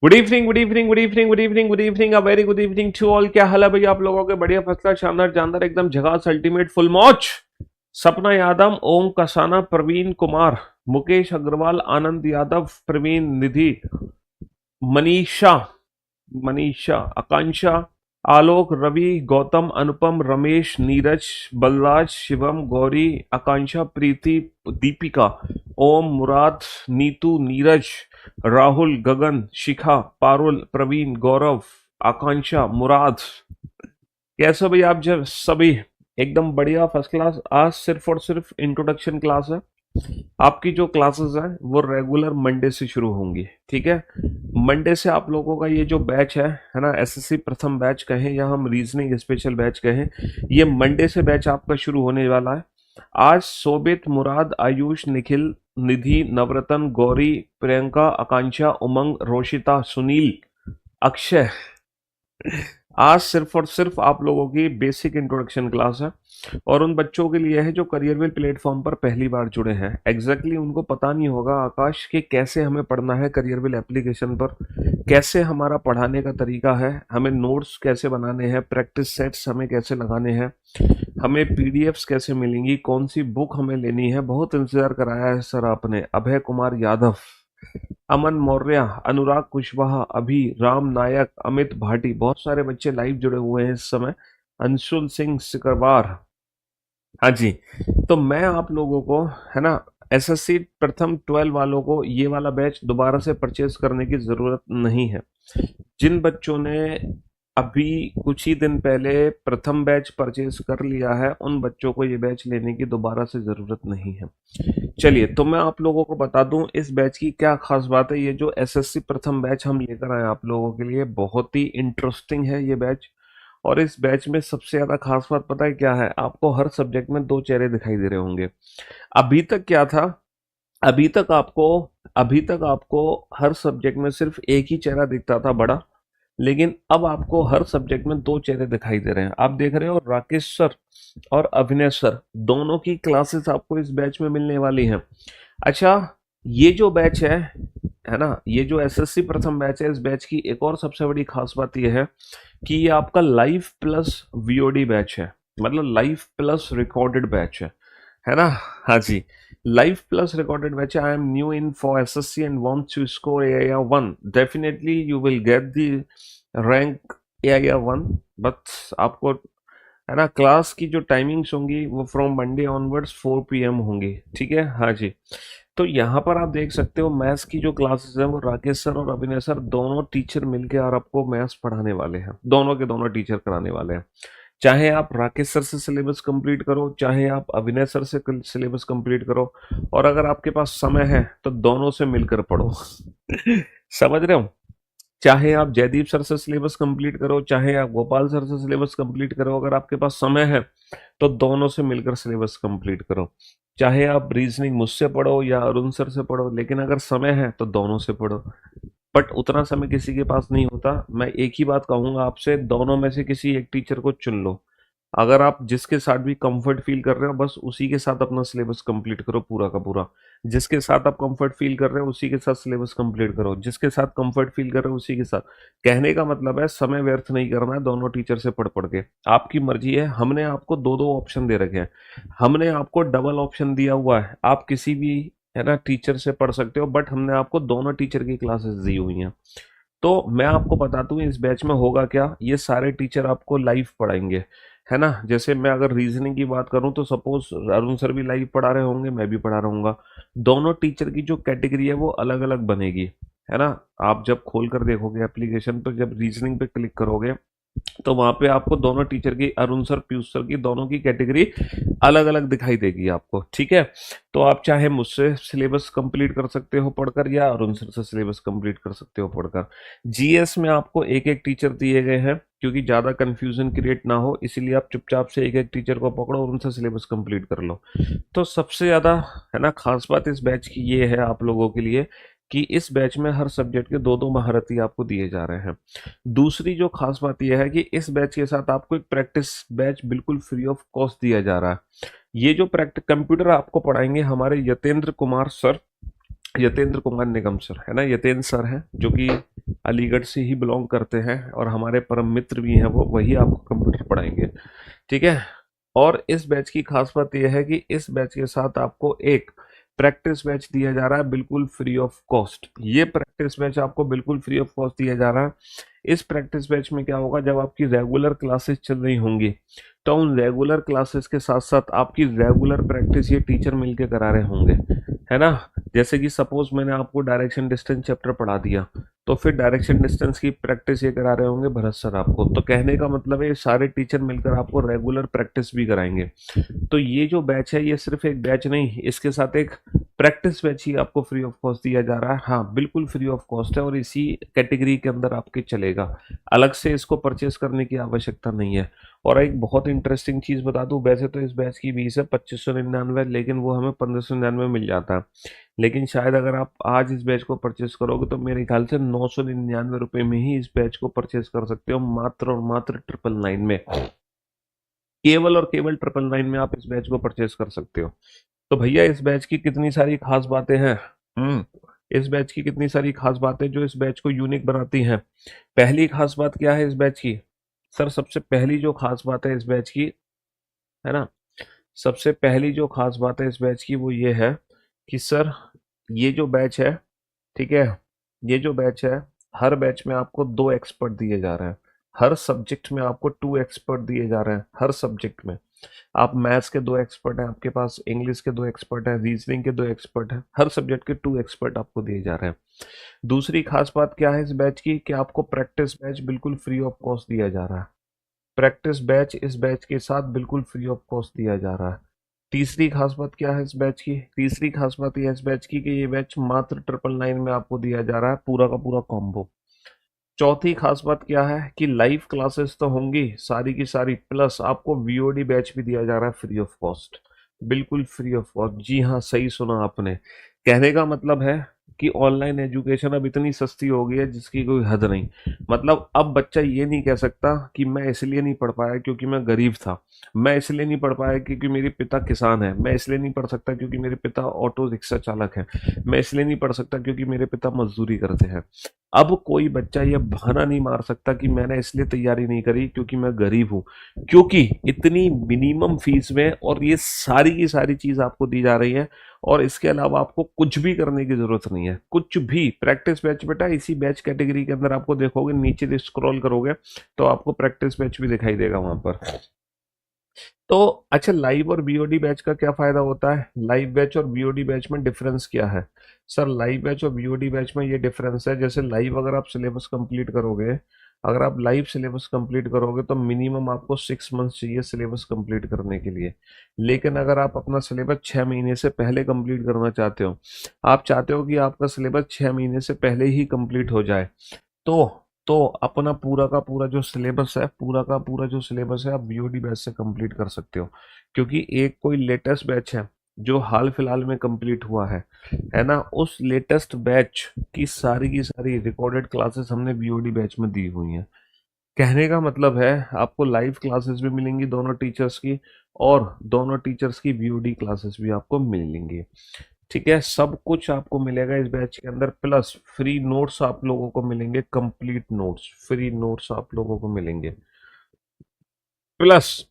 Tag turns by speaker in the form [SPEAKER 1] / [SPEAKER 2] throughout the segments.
[SPEAKER 1] Good evening good evening good evening good evening good evening a very good evening to all. क्या हाल है भैया आप लोगों के? बढ़िया, फर्स्ट क्लास, शानदार, जानदार, एकदम झकास, अल्टीमेट, फुल मौज। सपना यादव, ओम कसाना, प्रवीण कुमार, मुकेश अग्रवाल, आनंद यादव, प्रवीण निधि, मनीषा, मनीषा, आकांक्षा, आलोक, रवि, गौतम, अनुपम, रमेश, नीरज, बलराज, शिवम, गौरी, आकांक्षा, प्रीति, दीपिका, ओम, मुराद, नीतू, नीरज, राहुल, गगन, शिखा, पारुल, प्रवीण, गौरव, आकांक्षा, मुराद। कैसे भाई आप? जब सभी एकदम बढ़िया, फर्स्ट क्लास। आज सिर्फ और सिर्फ इंट्रोडक्शन क्लास है। आपकी जो क्लासेस हैं वो रेगुलर मंडे से शुरू होंगी, ठीक है। मंडे से आप लोगों का ये जो बैच है ना, एसएससी प्रथम बैच कहें या हम रीजनिंग स्पेशल बैच कहें, ये मंडे से बैच आपका शुरू होने वाला है। आज सोबित, मुराद, आयुष, निखिल, निधि, नवरतन, गौरी, प्रियंका, आकांक्षा, उमंग, रोशिता, सुनील, अक्षय, आज सिर्फ और सिर्फ आप लोगों की बेसिक इंट्रोडक्शन क्लास है। और उन बच्चों के लिए है जो करियरविल प्लेटफॉर्म पर पहली बार जुड़े हैं। एग्जैक्टली उनको पता नहीं होगा आकाश कि कैसे हमें पढ़ना है करियरविल एप्लीकेशन पर, कैसे हमारा पढ़ाने का तरीका है, हमें नोट्स कैसे बनाने हैं, प्रैक्टिस सेट्स हमें कैसे लगाने हैं, हमें पीडीएफ्स कैसे मिलेंगी, कौन सी बुक हमें लेनी है। बहुत इंतजार कराया है सर आपने। अभय कुमार यादव, अमन मौर्य, अनुराग कुशवाहा, अभी, राम नायक, अमित भाटी, बहुत सारे बच्चे लाइव जुड़े हुए हैं इस समय। अंशुल सिंह सिकरवार, हाँ जी। तो मैं आप लोगों को, है ना, एसएससी प्रथम 12 वालों को ये वाला बैच दोबारा से परचेज करने की जरूरत नहीं है। जिन बच्चों ने अभी कुछ ही दिन पहले प्रथम बैच परचेज कर लिया है, उन बच्चों को ये बैच लेने की दोबारा से जरूरत नहीं है। चलिए, तो मैं आप लोगों को बता दूं इस बैच की क्या खास बात है। ये जो एसएससी प्रथम बैच हम लेकर आए आप लोगों के लिए, बहुत ही इंटरेस्टिंग है ये बैच। और इस बैच में सबसे ज्यादा खास बात पता है क्या है? आपको हर सब्जेक्ट में दो चेहरे दिखाई दे रहे होंगे। अभी तक क्या था? अभी तक आपको अभी तक आपको हर सब्जेक्ट में सिर्फ एक ही चेहरा दिखता था, बड़ा। लेकिन अब आपको हर सब्जेक्ट में दो चेहरे दिखाई दे रहे हैं। आप देख रहे हो राकेश सर और अभिनय सर, दोनों की क्लासेस आपको इस बैच में मिलने वाली हैं। अच्छा, ये जो बैच है ना, ये जो एसएससी प्रथम बैच है, इस बैच की एक और सबसे बड़ी खास बात यह है कि ये आपका लाइव प्लस वीओडी बैच है। मतलब लाइव प्लस रिकॉर्डेड बैच है ना। हाँ जी, live plus recorded batch. I am new in for SSC and want to score AIR 1, definitely you will get the rank AIR 1। But आपको, है ना, class की जो टाइमिंग्स होंगी वो फ्रॉम मंडे ऑनवर्ड्स 4 PM होंगी, ठीक है। हाँ जी। तो यहाँ पर आप देख सकते हो मैथ्स की जो क्लासेस हैं वो राकेश सर और अभिनय सर दोनों टीचर मिलके और आपको मैथ्स पढ़ाने वाले हैं। दोनों के दोनों टीचर कराने वाले हैं। चाहे आप राकेश सर से सिलेबस कंप्लीट करो, चाहे आप अभिनय सर से सिलेबस कंप्लीट करो, और अगर आपके पास समय है तो दोनों से मिलकर पढ़ो। समझ रहे हो? चाहे आप जयदीप सर से सिलेबस कंप्लीट करो, चाहे आप गोपाल सर से सिलेबस कंप्लीट करो, अगर आपके पास समय है तो दोनों से मिलकर सिलेबस कंप्लीट करो। चाहे आप रीजनिंग मुझसे पढ़ो या अरुण सर से पढ़ो, लेकिन अगर समय है तो दोनों से पढ़ो। बट उतना समय किसी के पास नहीं होता। मैं एक ही बात कहूंगा आपसे, दोनों में से किसी एक टीचर को चुन लो। अगर आप जिसके साथ भी कंफर्ट फील कर रहे हो, बस उसी के साथ अपना सिलेबस कंप्लीट करो पूरा का पूरा। जिसके साथ आप कंफर्ट फील कर रहे हो उसी के साथ सिलेबस कंप्लीट करो। जिसके साथ कंफर्ट फील कर रहे हो उसी के साथ। कहने का मतलब है समय व्यर्थ नहीं करना है दोनों टीचर से पढ़ पढ़ के। आपकी मर्जी है। हमने आपको दो दो ऑप्शन दे रखे हैं। हमने आपको डबल ऑप्शन दिया हुआ है, आप किसी भी, है ना, टीचर से पढ़ सकते हो। बट हमने आपको दोनों टीचर की क्लासेस दी हुई हैं। तो मैं आपको बताता हूँ इस बैच में होगा क्या। ये सारे टीचर आपको लाइव पढ़ाएंगे, है ना। जैसे मैं अगर रीजनिंग की बात करूं तो सपोज अरुण सर भी लाइव पढ़ा रहे होंगे, मैं भी पढ़ा रहूंगा। दोनों टीचर की जो कैटेगरी है वो अलग अलग बनेगी, है ना। आप जब खोल कर देखोगे एप्लीकेशन तो जब रीजनिंग पे क्लिक करोगे तो वहां पे आपको दोनों टीचर की, अरुण सर, पीयूष सर की, दोनों की कैटेगरी अलग अलग दिखाई देगी आपको, ठीक है। तो आप चाहे मुझसे सिलेबस कंप्लीट कर सकते हो पढ़कर, या अरुण सर से सिलेबस कंप्लीट कर सकते हो पढ़कर। जीएस में आपको एक एक टीचर दिए गए हैं, क्योंकि ज्यादा कंफ्यूजन क्रिएट ना हो, इसीलिए आप चुपचाप से एक एक टीचर को पकड़ो और उनसे सिलेबस कंप्लीट कर लो। तो सबसे ज्यादा, है ना, खास बात इस बैच की ये है आप लोगों के लिए कि इस बैच में हर सब्जेक्ट के दो दो महारथी आपको दिए जा रहे हैं। दूसरी जो खास बात यह है कि इस बैच के साथ आपको एक प्रैक्टिस बैच बिल्कुल फ्री ऑफ कॉस्ट दिया जा रहा है। ये जो प्रैक्टिस कंप्यूटर आपको पढ़ाएंगे हमारे यतेंद्र कुमार सर, यतेंद्र कुमार निगम सर, है ना, यतेंद्र सर हैं जो कि अलीगढ़ से ही बिलोंग करते हैं और हमारे परम मित्र भी हैं, वो वही आपको कंप्यूटर पढ़ाएंगे। ठीक है। और इस बैच की खास बात यह है कि इस बैच के साथ आपको एक प्रैक्टिस बैच दिया जा रहा है बिल्कुल फ्री ऑफ कॉस्ट। ये प्रैक्टिस बैच आपको बिल्कुल फ्री ऑफ कॉस्ट दिया जा रहा है। इस प्रैक्टिस बैच में क्या होगा, जब आपकी रेगुलर क्लासेस चल रही होंगी तो उन रेगुलर क्लासेस के साथ साथ आपकी रेगुलर प्रैक्टिस ये टीचर मिलके करा रहे होंगे, है ना। जैसे कि सपोज मैंने आपको डायरेक्शन डिस्टेंस चैप्टर पढ़ा दिया, तो फिर डायरेक्शन डिस्टेंस की प्रैक्टिस ये करा रहे होंगे भरत सर आपको। तो कहने का मतलब है ये सारे टीचर मिलकर आपको रेगुलर प्रैक्टिस भी कराएंगे। तो ये जो बैच है ये सिर्फ एक बैच नहीं, इसके साथ एक प्रैक्टिस बैच ही आपको फ्री ऑफ कॉस्ट दिया जा रहा है। हाँ, बिल्कुल फ्री ऑफ कॉस्ट है और इसी कैटेगरी के अंदर आपके चलेगा, अलग से इसको परचेस करने की आवश्यकता नहीं है। और एक बहुत इंटरेस्टिंग चीज बता दूं, वैसे तो इस बैच की फीस है 2599, लेकिन वो हमें 1599 मिल जाता है। लेकिन शायद अगर आप आज इस बैच को परचेस करोगे तो मेरे ख्याल से 999 रुपये में ही इस बैच को परचेस कर सकते हो, मात्र और मात्र 999 में। केवल और केवल 999 में आप इस बैच को परचेस कर सकते हो। तो भैया इस बैच की कितनी सारी खास बातें हैं। इस बैच की कितनी सारी खास बातें जो इस बैच को यूनिक बनाती हैं। पहली खास बात क्या है इस बैच की? सर सबसे पहली जो खास बात है इस बैच की, है ना, सबसे पहली जो खास बात है इस बैच की वो ये है कि सर ये जो बैच है, ठीक है, ये जो बैच है, हर बैच में आपको 2 एक्सपर्ट दिए जा रहे हैं। हर सब्जेक्ट में आपको 2 एक्सपर्ट दिए जा रहे हैं, हर सब्जेक्ट में। आप मैथ्स के 2 एक्सपर्ट हैं आपके पास, इंग्लिश के 2 एक्सपर्ट हैं, रीजनिंग के 2 एक्सपर्ट हैं, हर सब्जेक्ट के 2 एक्सपर्ट आपको दिए जा रहे हैं। दूसरी खास बात क्या है इस बैच की कि आपको प्रैक्टिस बैच बिल्कुल फ्री ऑफ कॉस्ट दिया जा रहा है। प्रैक्टिस बैच इस बैच के साथ बिल्कुल फ्री ऑफ कॉस्ट दिया जा रहा है। तीसरी खास बात क्या है इस बैच की? तीसरी खास बात यह है इस बैच की कि ये बैच मात्र 999 में आपको दिया जा रहा है, पूरा का पूरा कॉम्बो। चौथी खास बात क्या है कि लाइव क्लासेस तो होंगी सारी की सारी, प्लस आपको वीओडी बैच भी दिया जा रहा है फ्री ऑफ कॉस्ट, बिल्कुल फ्री ऑफ कॉस्ट। जी हाँ, सही सुना आपने। कहने का मतलब है कि ऑनलाइन एजुकेशन अब इतनी सस्ती हो गई है जिसकी कोई हद नहीं। मतलब अब बच्चा ये नहीं कह सकता कि मैं इसलिए नहीं पढ़ पाया क्योंकि मैं गरीब था, मैं इसलिए नहीं पढ़ पाया क्योंकि मेरे पिता किसान है, मैं इसलिए नहीं पढ़ सकता क्योंकि मेरे पिता ऑटो रिक्शा चालक है, मैं इसलिए नहीं पढ़ सकता क्योंकि मेरे पिता मजदूरी करते हैं। अब कोई बच्चा ये बहाना नहीं मार सकता कि मैंने इसलिए तैयारी नहीं करी क्योंकि मैं गरीब हूं, क्योंकि इतनी मिनिमम फीस में और ये सारी की सारी चीज आपको दी जा रही है। और इसके अलावा आपको कुछ भी करने की जरूरत नहीं है, कुछ भी। प्रैक्टिस बैच बेटा इसी बैच कैटेगरी के अंदर आपको देखोगे, नीचे स्क्रॉल करोगे तो आपको प्रैक्टिस बैच भी दिखाई देगा वहां पर। तो अच्छा, लाइव और बीओडी बैच का क्या फायदा होता है? लाइव बैच और बीओडी बैच में डिफरेंस क्या है? सर लाइव बैच और बीओडी बैच में ये डिफरेंस है, जैसे लाइव अगर आप सिलेबस कंप्लीट करोगे, अगर आप लाइव सिलेबस कंप्लीट करोगे तो मिनिमम आपको 6 मंथ्स चाहिए सिलेबस कंप्लीट करने के लिए। लेकिन अगर आप अपना सिलेबस 6 महीने से पहले कंप्लीट करना चाहते हो, आप चाहते हो कि आपका सिलेबस 6 महीने से पहले ही कंप्लीट हो जाए, तो अपना पूरा का पूरा जो सिलेबस है, पूरा का पूरा जो सिलेबस है आप बीओडी बैच से कंप्लीट कर सकते हो। क्योंकि एक कोई लेटेस्ट बैच है जो हाल फिलहाल में कंप्लीट हुआ है ना, उस लेटेस्ट बैच की सारी रिकॉर्डेड क्लासेस हमने बीओडी बैच में दी हुई हैं। कहने का मतलब है आपको लाइव क्लासेस भी मिलेंगी दोनों टीचर्स की, और दोनों टीचर्स की बीओडी क्लासेस भी आपको मिलेंगी। ठीक है, सब कुछ आपको मिलेगा इस बैच के अंदर, प्लस फ्री नोट्स आप लोगों को मिलेंगे, कंप्लीट नोट्स, फ्री नोट्स आप लोगों को मिलेंगे, प्लस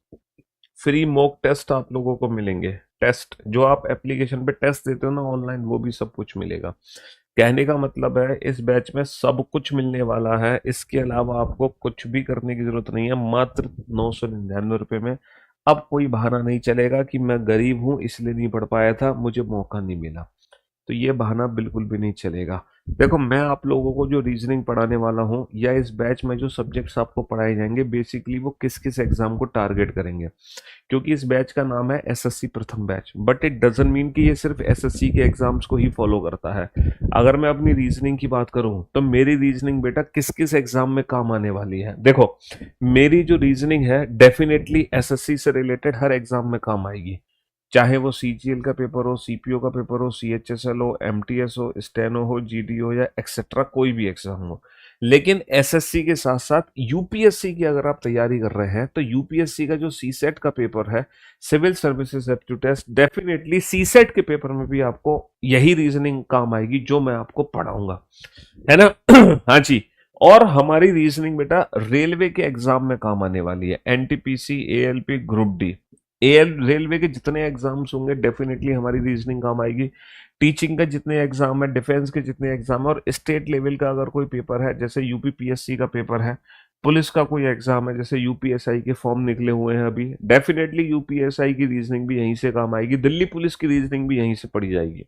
[SPEAKER 1] फ्री मॉक टेस्ट आप लोगों को मिलेंगे। टेस्ट जो आप एप्लीकेशन पे टेस्ट देते हो ना ऑनलाइन, वो भी सब कुछ मिलेगा। कहने का मतलब है इस बैच में सब कुछ मिलने वाला है, इसके अलावा आपको कुछ भी करने की जरूरत नहीं है, मात्र 999 रुपये में। अब कोई बहाना नहीं चलेगा कि मैं गरीब हूं इसलिए नहीं पढ़ पाया था, मुझे मौका नहीं मिला, तो ये बहाना बिल्कुल भी नहीं चलेगा। देखो मैं आप लोगों को जो रीजनिंग पढ़ाने वाला हूँ या इस बैच में जो सब्जेक्ट्स आपको पढ़ाए जाएंगे, बेसिकली वो किस किस एग्जाम को टारगेट करेंगे। क्योंकि इस बैच का नाम है एसएससी प्रथम batch, but it doesn't mean कि ये सिर्फ एसएससी के एग्जाम्स को ही फॉलो करता है। अगर मैं अपनी रीजनिंग की बात करूं तो मेरी रीजनिंग बेटा किस किस एग्जाम में काम आने वाली है, देखो मेरी जो रीजनिंग है डेफिनेटली एसएससी से रिलेटेड हर एग्जाम में काम आएगी। चाहे वो सीजीएल का पेपर हो, सीपीओ का पेपर हो, सीएचएसएल हो, एमटीएस हो, स्टेनो हो, जीडी हो, या एक्सेट्रा कोई भी एग्जाम हो। लेकिन एसएससी के साथ साथ यूपीएससी की अगर आप तैयारी कर रहे हैं तो यूपीएससी का जो सीसेट का पेपर है, civil services aptitude test, definitely CSAT के पेपर में भी आपको यही रीजनिंग काम आएगी जो मैं आपको पढ़ाऊंगा, है ना। हाँ जी। और हमारी रीजनिंग बेटा रेलवे के एग्जाम में काम आने वाली है, NTPC, ALP, group D, L railway के जितने एग्जाम्स होंगे डेफिनेटली हमारी रीजनिंग काम आएगी। टीचिंग का जितने एग्जाम है, डिफेंस के जितने एग्जाम है, और स्टेट लेवल का अगर कोई पेपर है जैसे यूपीपीएससी का पेपर है, पुलिस का कोई एग्जाम है जैसे यूपीएसआई के फॉर्म निकले हुए हैं अभी, डेफिनेटली यूपीएसआई की रीजनिंग भी यहीं से काम आएगी, दिल्ली पुलिस की रीजनिंग भी यहीं से पढ़ी जाएगी,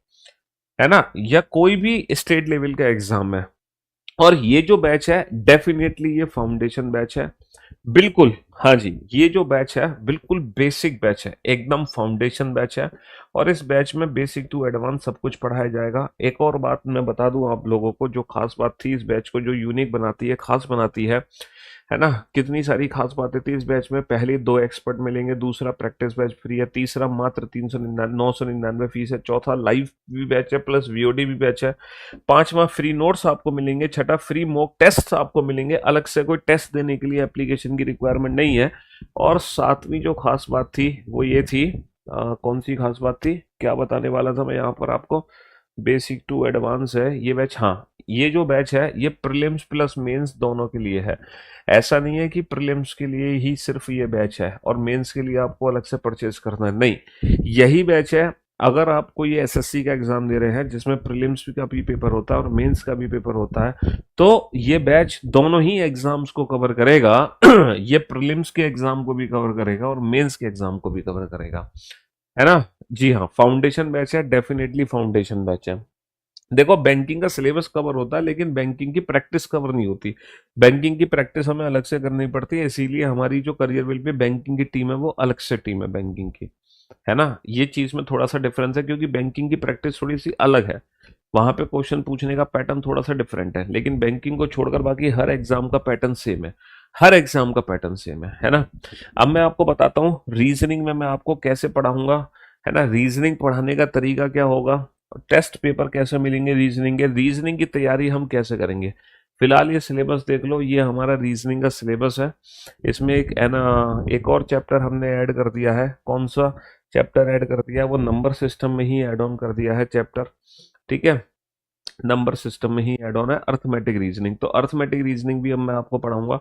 [SPEAKER 1] है ना। या कोई भी स्टेट लेवल का एग्जाम है। और ये जो बैच है डेफिनेटली ये फाउंडेशन बैच है, बिल्कुल। हाँ जी, ये जो बैच है बिल्कुल बेसिक बैच है, एकदम फाउंडेशन बैच है। और इस बैच में बेसिक टू एडवांस सब कुछ पढ़ाया जाएगा। एक और बात मैं बता दूं आप लोगों को, जो खास बात थी इस बैच को, जो यूनिक बनाती है, खास बनाती है ना। कितनी सारी खास बातें थी इस बैच में। पहले 2 एक्सपर्ट मिलेंगे, दूसरा प्रैक्टिस बैच फ्री है, तीसरा मात्र 999 फीस है, चौथा लाइव भी बैच है प्लस वीओडी भी बैच है, पांचवा फ्री नोट्स आपको मिलेंगे, छठा फ्री मॉक टेस्ट आपको मिलेंगे, अलग से कोई टेस्ट देने के लिए एप्लीकेशन की रिक्वायरमेंट नहीं है। और सातवीं जो खास बात थी वो ये थी, कौन सी खास बात थी, क्या बताने वाला था मैं यहाँ पर आपको, बेसिक टू एडवांस है ये बैच। हाँ, ये जो बैच है ये प्रीलिम्स प्लस मेंस दोनों के लिए है। ऐसा नहीं है कि प्रीलिम्स के लिए ही सिर्फ ये बैच है और मेंस के लिए आपको अलग से परचेज करना है, नहीं, यही बैच है। अगर आप कोई एसएससी का एग्जाम दे रहे हैं जिसमें प्रीलिम्स का भी पेपर होता है और मेंस का भी पेपर होता है, तो ये बैच दोनों ही एग्जाम्स को कवर करेगा। ये प्रीलिम्स के एग्जाम को भी कवर करेगा और मेंस के एग्जाम को भी कवर करेगा, है ना। जी हाँ, फाउंडेशन बैच है, डेफिनेटली फाउंडेशन बैच है। देखो, बैंकिंग का सिलेबस कवर होता है लेकिन बैंकिंग की प्रैक्टिस कवर नहीं होती। बैंकिंग की प्रैक्टिस हमें अलग से करनी पड़ती है, इसीलिए हमारी जो करियर विल पे बैंकिंग की टीम है वो अलग से टीम है बैंकिंग की, है ना। ये चीज में थोड़ा सा डिफरेंस है क्योंकि बैंकिंग की प्रैक्टिस थोड़ी सी अलग है, वहां पे क्वेश्चन पूछने का पैटर्न थोड़ा सा डिफरेंट है, लेकिन बैंकिंग को छोड़कर बाकी हर एग्जाम का पैटर्न सेम है, हर एग्जाम का पैटर्न सेम है ना। अब मैं आपको बताता हूँ रीजनिंग में मैं आपको कैसे पढ़ाऊंगा, है ना। रीजनिंग पढ़ाने का तरीका क्या होगा, टेस्ट पेपर कैसे मिलेंगे रीजनिंग के, रीजनिंग की तैयारी हम कैसे करेंगे। फिलहाल ये सिलेबस देख लो, ये हमारा रीजनिंग का सिलेबस है। इसमें एक है ना, एक और चैप्टर हमने ऐड कर दिया है। कौन सा चैप्टर ऐड कर दिया है, वो नंबर सिस्टम में ही ऐड ऑन कर दिया है चैप्टर, ठीक है। नंबर सिस्टम में ही ऐड ऑन है अर्थमेटिक रीजनिंग। तो अर्थमेटिक रीजनिंग भी अब मैं आपको पढ़ाऊंगा,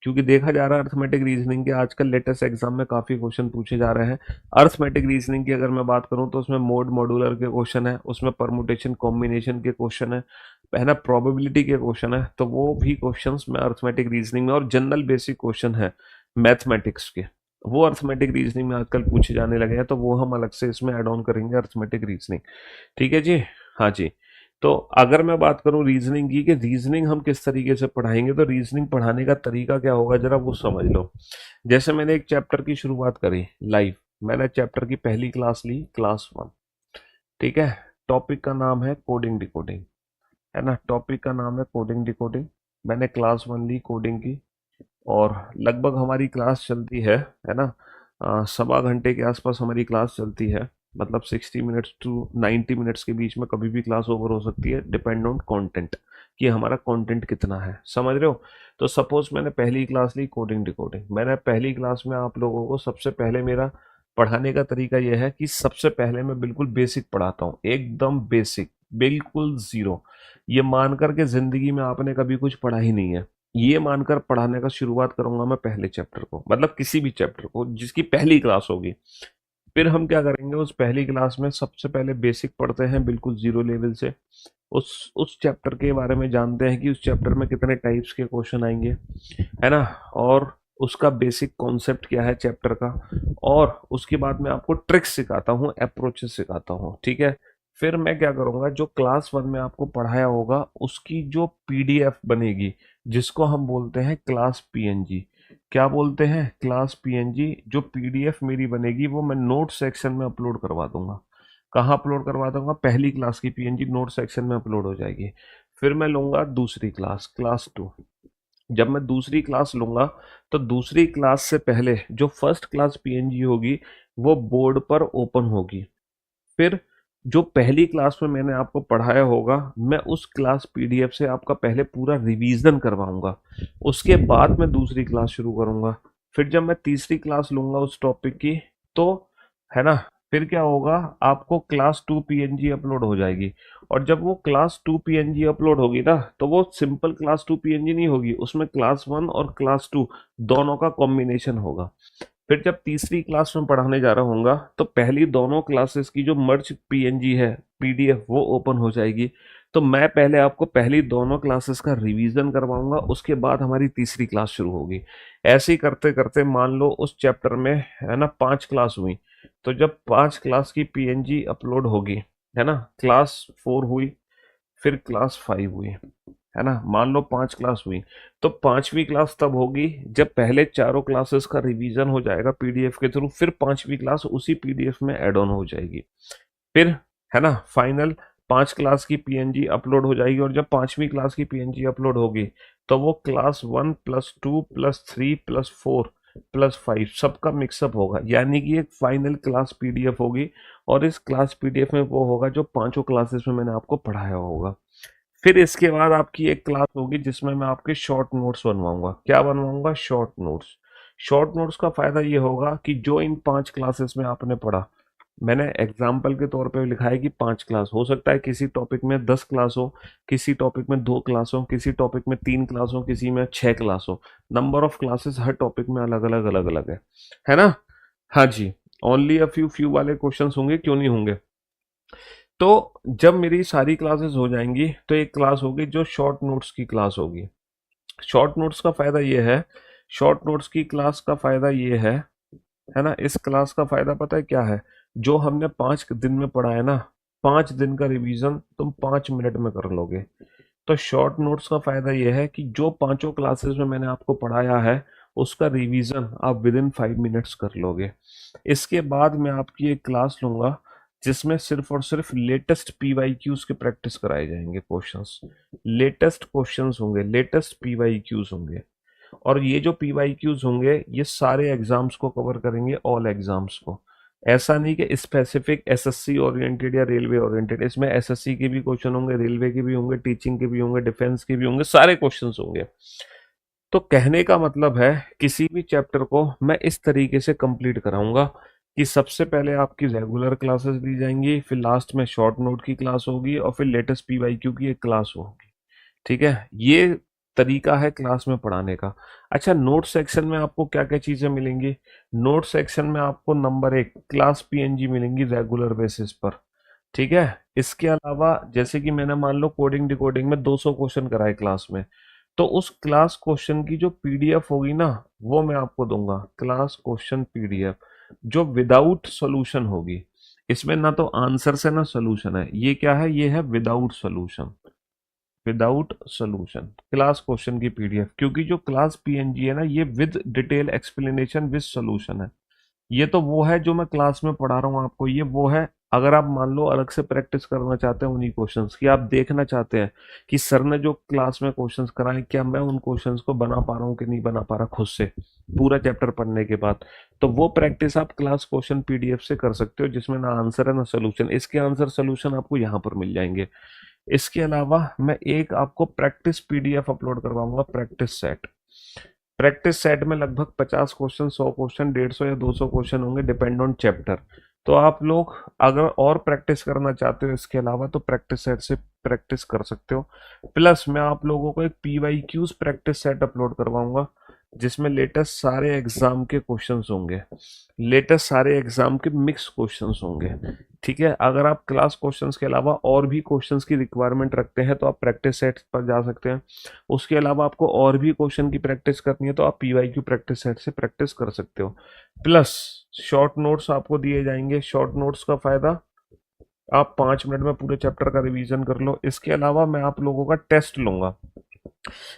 [SPEAKER 1] क्योंकि देखा जा रहा है अर्थमेटिक रीजनिंग के आजकल लेटेस्ट एग्जाम में काफी क्वेश्चन पूछे जा रहे हैं। अर्थमेटिक रीजनिंग की अगर मैं बात करूं तो उसमें मोड मॉड्यूलर के क्वेश्चन है, उसमें परमुटेशन कॉम्बिनेशन के क्वेश्चन है ना, प्रोबेबिलिटी के क्वेश्चन है, तो वो भी क्वेश्चंस में अर्थमेटिक रीजनिंग में, और जनरल बेसिक क्वेश्चन है मैथमेटिक्स के, वो अर्थमेटिक रीजनिंग में आजकल पूछे जाने लगे हैं, तो वो हम अलग से इसमें ऐड ऑन करेंगे अर्थमेटिक रीजनिंग, ठीक है जी। हाँ जी। तो अगर मैं बात करूं रीजनिंग की, कि रीजनिंग हम किस तरीके से पढ़ाएंगे, तो रीजनिंग पढ़ाने का तरीका क्या होगा जरा वो समझ लो। जैसे मैंने एक चैप्टर की शुरुआत करी लाइव, मैंने चैप्टर की पहली क्लास ली, क्लास 1, ठीक है। टॉपिक का नाम है कोडिंग डिकोडिंग, है ना, टॉपिक का नाम है कोडिंग डिकोडिंग। मैंने क्लास 1 ली कोडिंग की, और लगभग हमारी क्लास चलती है ना, 1.25 घंटे के आसपास हमारी क्लास चलती है, मतलब 60 मिनट्स टू 90 मिनट्स के बीच में कभी भी क्लास ओवर हो सकती है, डिपेंड ऑन कंटेंट, कि हमारा कंटेंट कितना है, समझ रहे हो। तो सपोज मैंने पहली क्लास ली कोडिंग डिकोडिंग, मैंने पहली क्लास में आप लोगों को सबसे पहले मेरा पढ़ाने का तरीका यह है कि सबसे पहले मैं बिल्कुल बेसिक पढ़ाता हूँ, एकदम बेसिक, बिल्कुल जीरो। ये मानकर के जिंदगी में आपने कभी कुछ पढ़ा ही नहीं है, ये मानकर पढ़ाने का शुरुआत करूंगा मैं पहले चैप्टर को, मतलब किसी भी चैप्टर को जिसकी पहली क्लास होगी। फिर हम क्या करेंगे, उस पहली क्लास में सबसे पहले बेसिक पढ़ते हैं बिल्कुल जीरो लेवल से, उस चैप्टर के बारे में जानते हैं कि उस चैप्टर में कितने टाइप्स के क्वेश्चन आएंगे, है ना, और उसका बेसिक कॉन्सेप्ट क्या है चैप्टर का। और उसके बाद मैं आपको ट्रिक्स सिखाता हूँ, अप्रोचेस सिखाता हूँ, ठीक है। फिर मैं क्या करूँगा, जो क्लास 1 में आपको पढ़ाया होगा उसकी जो पीडीएफ बनेगी, जिसको हम बोलते हैं क्लास पीएनजी, क्या बोलते हैं, क्लास पीएनजी, जो पीडीएफ मेरी बनेगी वो मैं नोट सेक्शन में अपलोड करवा दूंगा। कहाँ अपलोड करवा दूंगा, पहली क्लास की पीएनजी नोट सेक्शन में अपलोड हो जाएगी। फिर मैं लूंगा दूसरी क्लास, क्लास 2। जब मैं दूसरी क्लास लूंगा तो दूसरी क्लास से पहले जो फर्स्ट क्लास पीएनजी होगी वो बोर्ड पर ओपन होगी। फिर जो पहली क्लास में मैंने आपको पढ़ाया होगा, मैं उस क्लास पीडीएफ से आपका पहले पूरा रिवीजन करवाऊंगा, उसके बाद मैं दूसरी क्लास शुरू करूंगा। फिर जब मैं तीसरी क्लास लूंगा उस टॉपिक की, तो है ना, फिर क्या होगा, आपको क्लास 2 पीएनजी अपलोड हो जाएगी। और जब वो क्लास 2 पीएनजी अपलोड होगी ना, तो वो सिंपल क्लास 2 पीएनजी नहीं होगी, उसमें क्लास 1 और क्लास 2 दोनों का कॉम्बिनेशन होगा। फिर जब तीसरी क्लास में पढ़ाने जा रहा हूँगा, तो पहली दोनों क्लासेस की जो मर्ज पीएनजी है, पीडीएफ, वो ओपन हो जाएगी। तो मैं पहले आपको पहली दोनों क्लासेस का रिवीजन करवाऊंगा, उसके बाद हमारी तीसरी क्लास शुरू होगी। ऐसे ही करते करते मान लो उस चैप्टर में, है ना, 5 क्लास हुई, तो जब 5 क्लास की पीएनजी अपलोड होगी, है ना, क्लास 4 हुई, फिर क्लास 5 हुई, है ना, मान लो 5 क्लास हुई, तो पांचवी क्लास तब होगी जब पहले चारों क्लासेस का रिवीजन हो जाएगा पीडीएफ के थ्रू, फिर पांचवी क्लास उसी पीडीएफ में ऐड ऑन हो जाएगी। फिर, है ना, फाइनल 5 क्लास की पीएनजी अपलोड हो जाएगी। और जब पांचवी क्लास की पीएनजी अपलोड होगी, तो वो क्लास 1+2+3+4+5 सबका मिक्सअप होगा, यानी कि एक फाइनल क्लास पीडीएफ होगी। और इस क्लास पीडीएफ में वो होगा जो पांचों क्लासेस में मैंने आपको पढ़ाया होगा। फिर इसके बाद आपकी एक क्लास होगी जिसमें मैं आपके शॉर्ट नोट्स बनवाऊंगा। क्या बनवाऊंगा? Short notes. शॉर्ट नोट्स का फायदा ये होगा कि जो इन 5 क्लासेस में आपने पढ़ा, मैंने एग्जाम्पल के तौर पे लिखा है कि 5 क्लास, हो सकता है किसी टॉपिक में 10 क्लास हो, किसी टॉपिक में 2 क्लास हो, किसी टॉपिक में 3 क्लास हो, किसी में 6 क्लास हो। Number of classes her topic में अलग अलग अलग अलग है ना? हाँ जी। ओनली अ फ्यू फ्यू वाले क्वेश्चंस होंगे, क्यों नहीं होंगे? तो जब मेरी सारी क्लासेस हो जाएंगी, तो एक क्लास होगी जो शॉर्ट नोट्स की क्लास होगी। शॉर्ट नोट्स का फायदा ये है, शॉर्ट नोट्स की क्लास का फायदा ये है ना, इस क्लास का फायदा पता है क्या है? जो हमने 5 दिन में पढ़ा है ना, 5 दिन का रिवीजन तुम 5 मिनट में कर लोगे। तो शॉर्ट नोट्स का फायदा ये है कि जो पांचों क्लासेस में मैंने आपको पढ़ाया है, उसका रिवीजन आप विद इन 5 मिनट्स कर लोगे। इसके बाद मैं आपकी एक क्लास लूंगा जिसमें सिर्फ और सिर्फ लेटेस्ट पीवाईक्यूज के प्रैक्टिस कराए जाएंगे, क्वेश्चंस, लेटेस्ट क्वेश्चंस होंगे, लेटेस्ट पीवाईक्यूज होंगे। और ये जो पीवाईक्यूज होंगे, ये सारे एग्जाम्स को कवर करेंगे, ऑल एग्जाम्स को। ऐसा नहीं कि स्पेसिफिक एसएससी ओरिएंटेड या रेलवे ओरिएंटेड, इसमें एसएससी के भी क्वेश्चन होंगे, रेलवे के भी होंगे, टीचिंग के भी होंगे, डिफेंस के भी होंगे, सारे क्वेश्चंस होंगे। तो कहने का मतलब है, किसी भी चैप्टर को मैं इस तरीके से कंप्लीट कराऊंगा कि सबसे पहले आपकी रेगुलर क्लासेस दी जाएंगी, फिर लास्ट में शॉर्ट नोट की क्लास होगी, और फिर लेटेस्ट पीवाईक्यू की एक क्लास होगी। ठीक है, ये तरीका है क्लास में पढ़ाने का। अच्छा, नोट सेक्शन में आपको क्या क्या चीजें मिलेंगी? नोट सेक्शन में आपको नंबर 1 क्लास पीएनजी मिलेंगी रेगुलर बेसिस पर। ठीक है, इसके अलावा जैसे कि मैंने मान लो कोडिंग डिकोडिंग में 200 क्वेश्चन कराए क्लास में, तो उस क्लास क्वेश्चन की जो पीडीएफ होगी ना, वो मैं आपको दूंगा, क्लास क्वेश्चन पीडीएफ, जो विदाउट सॉल्यूशन होगी। इसमें ना तो आंसर से ना सॉल्यूशन है, ये क्या है? ये है without solution, without solution class question की पीडीएफ। क्योंकि जो क्लास पीएनजी है ना, ये with detail explanation with solution है। ये तो वो है जो मैं क्लास में पढ़ा रहा हूँ आपको, ये वो है। अगर आप मान लो अलग से प्रैक्टिस करना चाहते हैं उन्हीं क्वेश्चंस की, आप देखना चाहते हैं कि सर ने जो क्लास में क्वेश्चंस कराए, क्या मैं उन क्वेश्चंस को बना पा रहा हूँ कि नहीं बना पा रहा खुद से, पूरा चैप्टर पढ़ने के बाद, तो वो प्रैक्टिस आप क्लास क्वेश्चन पीडीएफ से कर सकते हो, जिसमें ना आंसर है ना सोल्यूशन। इसके आंसर सोल्यूशन आपको यहाँ पर मिल जाएंगे। इसके अलावा मैं एक आपको प्रैक्टिस पीडीएफ अपलोड करवाऊंगा, प्रैक्टिस सेट। प्रैक्टिस सेट में लगभग 50 क्वेश्चन, 100 क्वेश्चन, 150 या 200 क्वेश्चन होंगे, डिपेंड ऑन चैप्टर। तो आप लोग अगर और प्रैक्टिस करना चाहते हो इसके अलावा, तो प्रैक्टिस सेट से प्रैक्टिस कर सकते हो। प्लस मैं आप लोगों को एक पीवाईक्यूज प्रैक्टिस सेट अपलोड करवाऊंगा, जिसमें लेटेस्ट सारे एग्जाम के क्वेश्चंस होंगे, लेटेस्ट सारे एग्जाम के मिक्स क्वेश्चंस होंगे। ठीक है, अगर आप क्लास क्वेश्चंस के अलावा और भी क्वेश्चंस की रिक्वायरमेंट रखते हैं, तो आप प्रैक्टिस सेट पर जा सकते हैं। उसके अलावा आपको और भी क्वेश्चन की प्रैक्टिस करनी है, तो आप पीवाईक्यू प्रैक्टिस सेट से प्रैक्टिस कर सकते हो। प्लस शॉर्ट नोट्स आपको दिए जाएंगे। शॉर्ट नोट्स का फायदा, आप 5 मिनट में पूरे चैप्टर का रिवीजन कर लो। इसके अलावा मैं आप लोगों का टेस्ट लूंगा।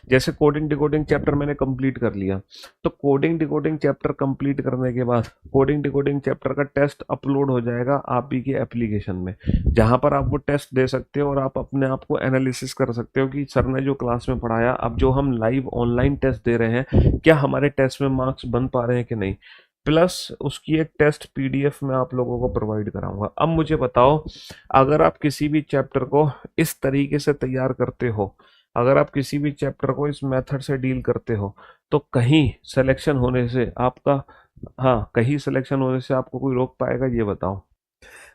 [SPEAKER 1] जैसे कोडिंग डिकोडिंग चैप्टर मैंने कंप्लीट कर लिया, तो कोडिंग डिकोडिंग चैप्टर कंप्लीट करने के बाद कोडिंग डिकोडिंग चैप्टर का टेस्ट अपलोड हो जाएगा आप ही के एप्लीकेशन में, जहां पर आप वो टेस्ट दे सकते हो और आप अपने आप को एनालिसिस कर सकते हो कि सर ने जो क्लास में पढ़ाया, अब जो हम लाइव ऑनलाइन टेस्ट दे रहे हैं, क्या हमारे टेस्ट में मार्क्स बन पा रहे हैं कि नहीं। प्लस उसकी एक टेस्ट पीडीएफ मैं आप लोगों को प्रोवाइड कराऊंगा। अब मुझे बताओ, अगर आप किसी भी चैप्टर को इस तरीके से तैयार करते हो, अगर आप किसी भी चैप्टर को इस मेथड से डील करते हो, तो कहीं सिलेक्शन होने से आपका, हाँ, कहीं सिलेक्शन होने से आपको कोई रोक पाएगा? ये बताओ।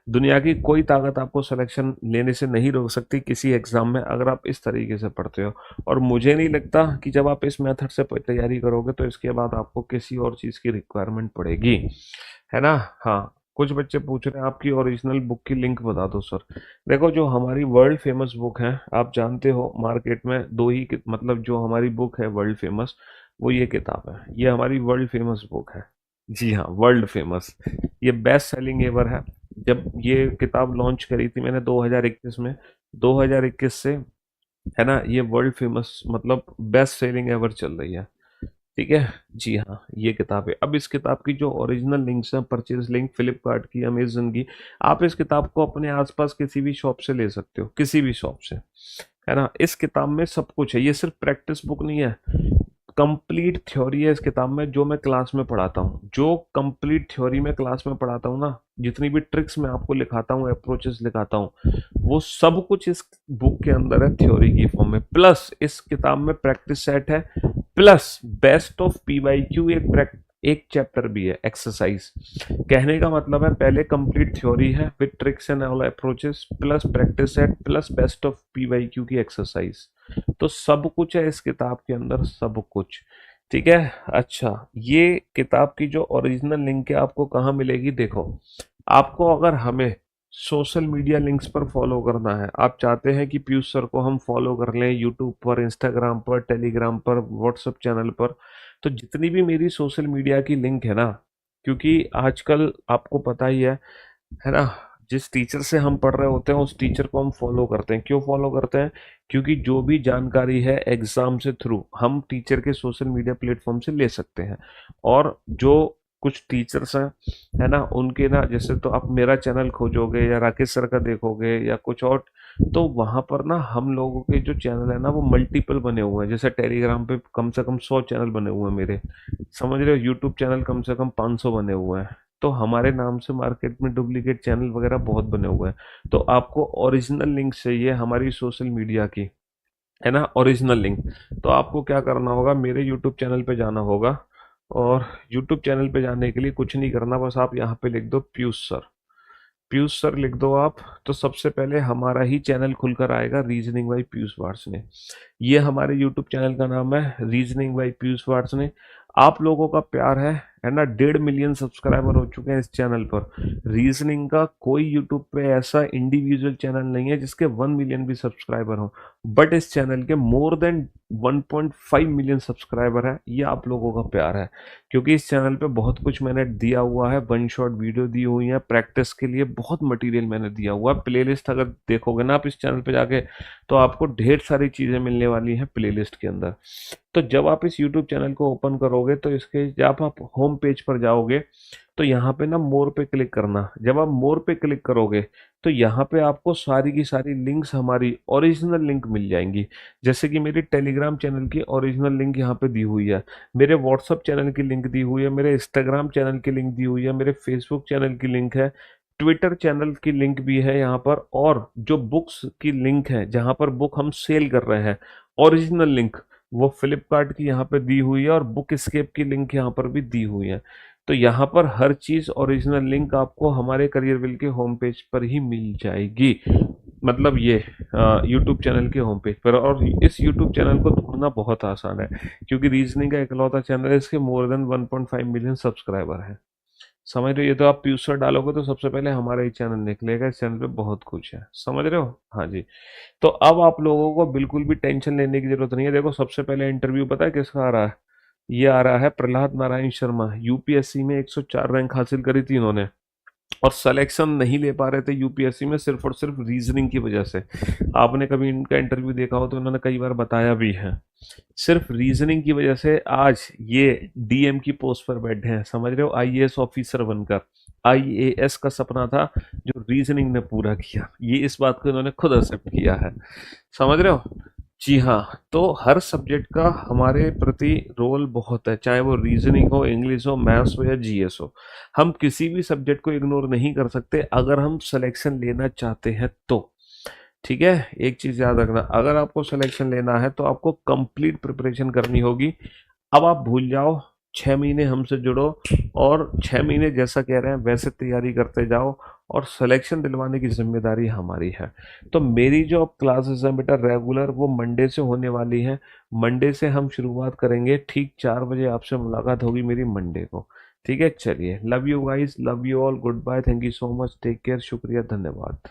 [SPEAKER 1] दुनिया की कोई ताकत आपको सिलेक्शन लेने से नहीं रोक सकती किसी एग्जाम में, अगर आप इस तरीके से पढ़ते हो। और मुझे नहीं लगता कि जब आप इस मेथड से तैयारी करोगे तो इसके बाद आपको किसी और चीज़ की रिक्वायरमेंट पड़ेगी, है ना? हाँ, कुछ बच्चे पूछ रहे हैं आपकी ओरिजिनल बुक की लिंक बता दो सर। देखो, जो हमारी वर्ल्ड फेमस बुक है, आप जानते हो मार्केट में दो ही मतलब जो हमारी बुक है वर्ल्ड फेमस, वो ये किताब है, ये हमारी वर्ल्ड फेमस बुक है। जी हाँ, वर्ल्ड फेमस, ये बेस्ट सेलिंग एवर है। जब ये किताब लॉन्च करी थी मैंने 2021 में, 2021 से, है ना, ये वर्ल्ड फेमस मतलब बेस्ट सेलिंग एवर चल रही है। ठीक है, जी हाँ, ये किताब है। अब इस किताब की जो ओरिजिनल लिंक्स हैं, परचेज लिंक फ्लिपकार्ट की, अमेजन की, आप इस किताब को अपने आसपास किसी भी शॉप से ले सकते हो, किसी भी शॉप से, है ना? इस किताब में सब कुछ है, ये सिर्फ प्रैक्टिस बुक नहीं है, कंप्लीट थ्योरी है इस किताब में, जो मैं क्लास में पढ़ाता हूँ, जो कंप्लीट थ्योरी में क्लास में पढ़ाता हूँ ना, जितनी भी ट्रिक्स मैं आपको लिखाता हूँ, अप्रोचेस लिखाता हूँ, वो सब कुछ इस बुक के अंदर है थ्योरी की फॉर्म में। प्लस इस किताब में प्रैक्टिस सेट है, प्लस बेस्ट ऑफ पीवाईक्यू एक चैप्टर भी है, एक्सरसाइज। कहने का मतलब है, पहले कंप्लीट थ्योरी है with tricks and all approaches, plus practice set, plus best of PYQ की एक्सरसाइज। तो सब कुछ है इस किताब के अंदर, सब कुछ। ठीक है, अच्छा, ये किताब की जो ओरिजिनल लिंक है आपको कहाँ मिलेगी? देखो, आपको अगर हमें सोशल मीडिया लिंक्स पर फॉलो करना है, आप चाहते हैं कि पीयूष सर को हम फॉलो कर लें यूट्यूब पर, इंस्टाग्राम पर, टेलीग्राम पर, व्हाट्सएप चैनल पर, तो जितनी भी मेरी सोशल मीडिया की लिंक है ना, क्योंकि आजकल आपको पता ही है ना, जिस टीचर से हम पढ़ रहे होते हैं उस टीचर को हम फॉलो करते हैं। क्यों फॉलो करते हैं? क्योंकि जो भी जानकारी है एग्जाम से थ्रू हम टीचर के सोशल मीडिया प्लेटफॉर्म से ले सकते हैं। और जो कुछ टीचर्स हैं, है ना, उनके ना, जैसे तो आप मेरा चैनल खोजोगे या राकेश सर का देखोगे या कुछ और, तो वहां पर ना हम लोगों के जो चैनल है ना, वो मल्टीपल बने हुए हैं। जैसे टेलीग्राम पे कम से कम 100 चैनल बने हुए हैं मेरे, समझ रहे हो? यूट्यूब चैनल कम से कम 500 बने हुए हैं। तो हमारे नाम से मार्केट में डुप्लीकेट चैनल वगैरह बहुत बने हुए हैं। तो आपको ओरिजिनल लिंक चाहिए हमारी सोशल मीडिया की, है ना, ओरिजिनल लिंक। तो आपको क्या करना होगा, मेरे यूट्यूब चैनल पे जाना होगा, और यूट्यूब चैनल पे जाने के लिए कुछ नहीं करना, बस आप यहाँ पे लिख दो पीयूष सर, पीयूष सर लिख दो आप, तो सबसे पहले हमारा ही चैनल खुलकर आएगा, रीजनिंग बाय पीयूष वार्ष्णेय। ये हमारे यूट्यूब चैनल का नाम है, रीजनिंग बाय पीयूष वार्ष्णेय। आप लोगों का प्यार है ना, 1.5 मिलियन सब्सक्राइबर हो चुके हैं इस चैनल पर। रीजनिंग का कोई यूट्यूब पे ऐसा इंडिविजुअल चैनल नहीं है जिसके 1 मिलियन भी सब्सक्राइबर हो, बट इस चैनल के मोर देन 1.5 मिलियन सब्सक्राइबर है। ये आप लोगों का प्यार है, क्योंकि इस चैनल पे बहुत कुछ मैंने दिया हुआ है, वन शॉट वीडियो दी हुई है, प्रैक्टिस के लिए बहुत मटेरियल मैंने दिया हुआ है। प्लेलिस्ट अगर देखोगे ना आप इस चैनल पे जाके, तो आपको ढेर सारी चीज़ें मिलने वाली हैं प्लेलिस्ट के अंदर। तो जब आप इस यूट्यूब चैनल को ओपन करोगे, तो इसके जब आप होम पेज पर जाओगे, तो यहाँ पे ना मोर पे क्लिक करना। जब आप मोर पे क्लिक करोगे, तो यहाँ पे आपको सारी की सारी लिंक्स, हमारी ओरिजिनल लिंक मिल जाएंगी। जैसे कि मेरी टेलीग्राम चैनल की ओरिजिनल लिंक यहाँ पे दी हुई है, मेरे व्हाट्सअप चैनल की लिंक दी हुई है, मेरे इंस्टाग्राम चैनल की लिंक दी हुई है, मेरे फेसबुक चैनल की लिंक है, ट्विटर चैनल की लिंक भी है यहाँ पर, और जो बुक्स की लिंक है, जहाँ पर बुक हम सेल कर रहे हैं, ओरिजिनल लिंक, वो फ्लिपकार्ट की यहाँ पे दी हुई है, और बुक स्केप की लिंक यहाँ पर भी दी हुई है। तो यहाँ पर हर चीज ओरिजिनल लिंक आपको हमारे करियर विल के होम पेज पर ही मिल जाएगी, मतलब ये यूट्यूब चैनल के होम पेज पर। और इस यूट्यूब चैनल को ढूंढना बहुत आसान है, क्योंकि रीजनिंग का इकलौता चैनल है, इसके मोर देन 1.5 मिलियन सब्सक्राइबर है। समझ रहे हो? ये तो आप पीयूष सर डालोगे तो सबसे पहले हमारा ही चैनल निकलेगा, इस चैनल पे बहुत कुछ है, समझ रहे हो? हाँ जी। तो अब आप लोगों को बिल्कुल भी टेंशन लेने की जरूरत नहीं है। देखो, सबसे पहले इंटरव्यू पता है किसका आ रहा है? ये आ रहा है प्रहलाद नारायण शर्मा। यूपीएससी में 104 रैंक हासिल करी थी इन्होंने, और सिलेक्शन नहीं ले पा रहे थे यूपीएससी में सिर्फ और सिर्फ रीजनिंग की वजह से। आपने कभी इनका इंटरव्यू देखा हो तो इन्होंने कई बार बताया भी है, सिर्फ रीजनिंग की वजह से आज ये डीएम की पोस्ट पर बैठे हैं, समझ रहे हो? आईएएस ऑफिसर बनकर। आईएएस का सपना था जो रीजनिंग ने पूरा किया, ये इस बात को इन्होंने खुद एक्सेप्ट किया है, समझ रहे हो? जी हाँ, तो हर सब्जेक्ट का हमारे प्रति रोल बहुत है, चाहे वो रीजनिंग हो, इंग्लिश हो, मैथ्स हो या जीएस हो। हम किसी भी सब्जेक्ट को इग्नोर नहीं कर सकते अगर हम सिलेक्शन लेना चाहते हैं तो। ठीक है, एक चीज याद रखना, अगर आपको सिलेक्शन लेना है तो आपको कंप्लीट प्रिपरेशन करनी होगी। अब आप भूल जाओ, 6 महीने हमसे जुड़ो और 6 महीने जैसा कह रहे हैं वैसे तैयारी करते जाओ, और सिलेक्शन दिलवाने की जिम्मेदारी हमारी है। तो मेरी जो अब क्लासेस हैं बेटा रेगुलर, वो मंडे से होने वाली हैं। मंडे से हम शुरुआत करेंगे, ठीक 4 बजे आपसे मुलाकात होगी मेरी मंडे को। ठीक है, चलिए, love you guys, love you all, goodbye, thank you so much, take care, शुक्रिया, धन्यवाद।